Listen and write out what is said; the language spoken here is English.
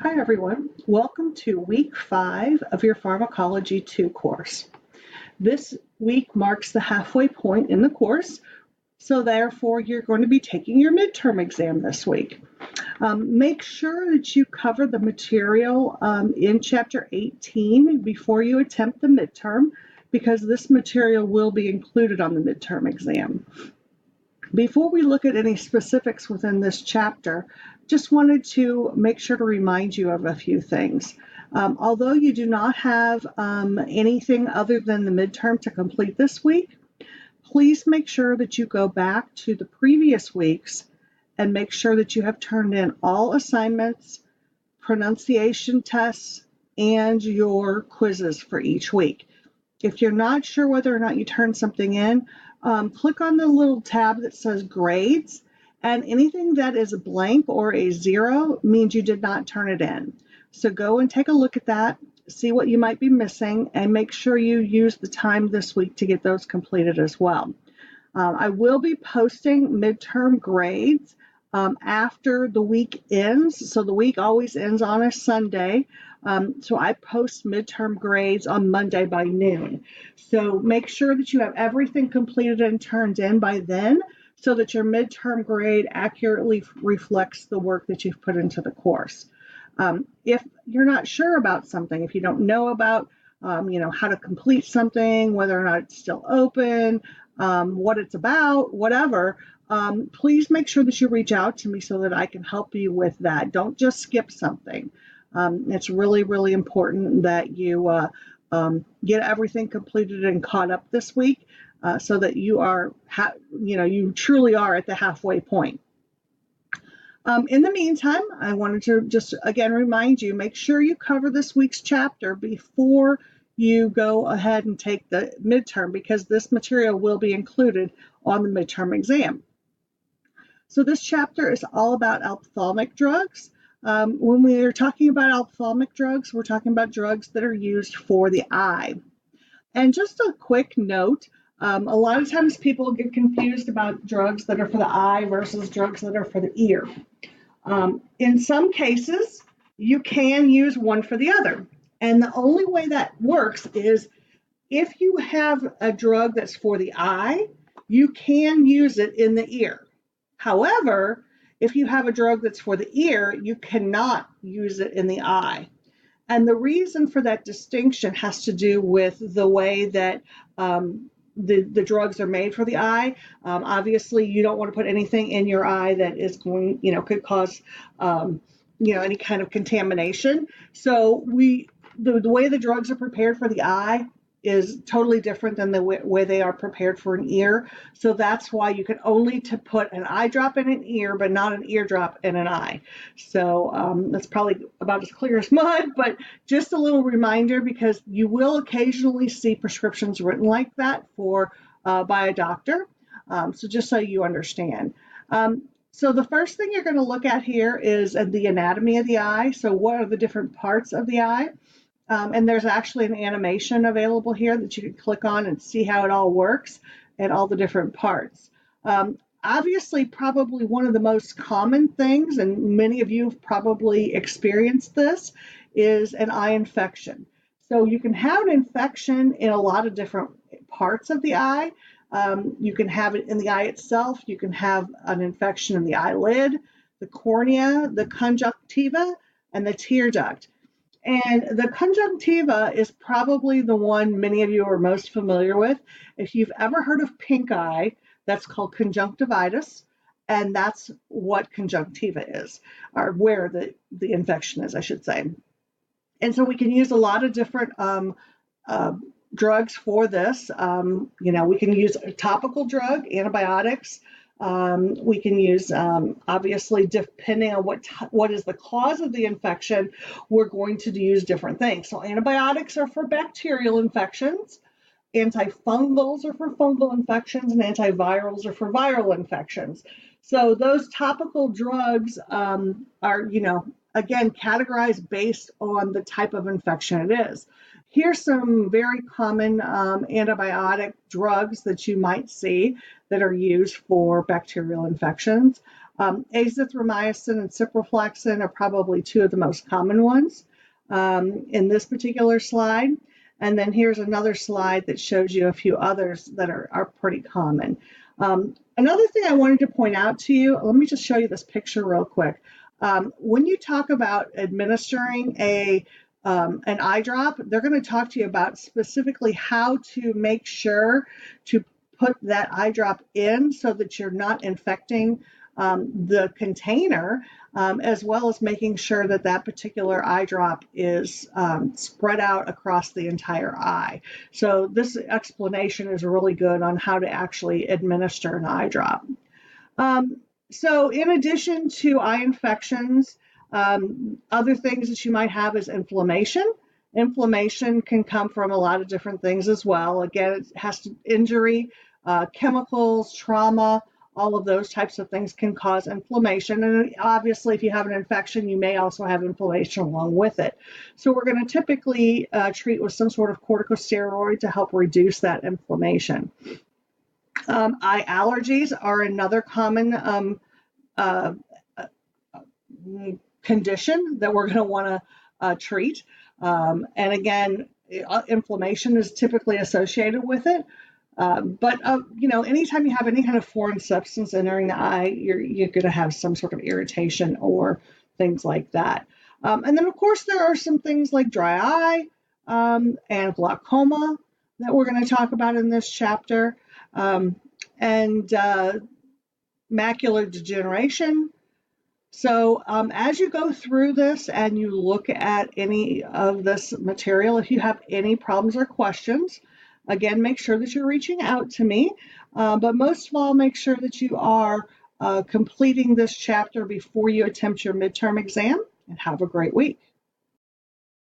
Hi everyone, welcome to week 5 of your Pharmacology 2 course. This week marks the halfway point in the course, so therefore you're going to be taking your midterm exam this week. Make sure that you cover the material in chapter 18 before you attempt the midterm, because this material will be included on the midterm exam. Before we look at any specifics within this chapter, just wanted to make sure to remind you of a few things. Although you do not have anything other than the midterm to complete this week, please make sure that you go back to the previous weeks and make sure that you have turned in all assignments, pronunciation tests, and your quizzes for each week. If you're not sure whether or not you turned something in, click on the little tab that says grades, and anything that is a blank or a 0 means you did not turn it in. So go and take a look at that, see what you might be missing, and make sure you use the time this week to get those completed as well. I will be posting midterm grades after the week ends. So the week always ends on a Sunday. So I post midterm grades on Monday by noon. So make sure that you have everything completed and turned in by then, so that your midterm grade accurately reflects the work that you've put into the course. If you're not sure about something, if you don't know about how to complete something, whether or not it's still open, what it's about, whatever, please make sure that you reach out to me so that I can help you with that. Don't just skip something. It's really, really important that you get everything completed and caught up this week, so that you are, you truly are at the halfway point. In the meantime, I wanted to just again remind you, make sure you cover this week's chapter before you go ahead and take the midterm, because this material will be included on the midterm exam. So this chapter is all about ophthalmic drugs. When we are talking about ophthalmic drugs, we're talking about drugs that are used for the eye. And just a quick note, a lot of times people get confused about drugs that are for the eye versus drugs that are for the ear. In some cases, you can use one for the other. And the only way that works is if you have a drug that's for the eye, you can use it in the ear. However, if you have a drug that's for the ear, you cannot use it in the eye. And the reason for that distinction has to do with the way that the drugs are made for the eye. Obviously, you don't want to put anything in your eye that is going, could cause, any kind of contamination. So the way the drugs are prepared for the eye is totally different than the way they are prepared for an ear. So that's why you can only put an eye drop in an ear, but not an eardrop in an eye. So that's probably about as clear as mud, but just a little reminder, because you will occasionally see prescriptions written like that by a doctor. So just so you understand. So the first thing you're going to look at here is the anatomy of the eye. So what are the different parts of the eye? And there's actually an animation available here that you can click on and see how it all works and all the different parts. Obviously, probably one of the most common things, and many of you have probably experienced this, is an eye infection. So you can have an infection in a lot of different parts of the eye. You can have it in the eye itself. You can have an infection in the eyelid, the cornea, the conjunctiva, and the tear duct. And the conjunctiva is probably the one many of you are most familiar with. If you've ever heard of pink eye, that's called conjunctivitis, and that's what conjunctiva is, or where the infection is, I should say. And so we can use a lot of different drugs for this. We can use a topical drug, antibiotics. We can use, obviously, depending on what is the cause of the infection, we're going to use different things. So antibiotics are for bacterial infections, antifungals are for fungal infections, and antivirals are for viral infections. So those topical drugs are, again, categorized based on the type of infection it is. Here's some very common antibiotic drugs that you might see that are used for bacterial infections. Azithromycin and ciprofloxacin are probably two of the most common ones in this particular slide. And then here's another slide that shows you a few others that are pretty common. Another thing I wanted to point out to you, let me just show you this picture real quick. When you talk about administering an eye drop, they're going to talk to you about specifically how to make sure to put that eye drop in so that you're not infecting the container, as well as making sure that that particular eye drop is spread out across the entire eye. So this explanation is really good on how to actually administer an eye drop. So in addition to eye infections, other things that you might have is inflammation. Inflammation can come from a lot of different things as well. Again, it has to injury, chemicals, trauma, all of those types of things can cause inflammation. And obviously, if you have an infection, you may also have inflammation along with it. So we're going to typically treat with some sort of corticosteroid to help reduce that inflammation. Eye allergies are another common condition that we're going to want to treat. And again, inflammation is typically associated with it. But anytime you have any kind of foreign substance entering the eye, you're going to have some sort of irritation or things like that. And then, of course, there are some things like dry eye and glaucoma that we're going to talk about in this chapter, and macular degeneration. So as you go through this and you look at any of this material, if you have any problems or questions, again, make sure that you're reaching out to me. But most of all, make sure that you are completing this chapter before you attempt your midterm exam, and have a great week.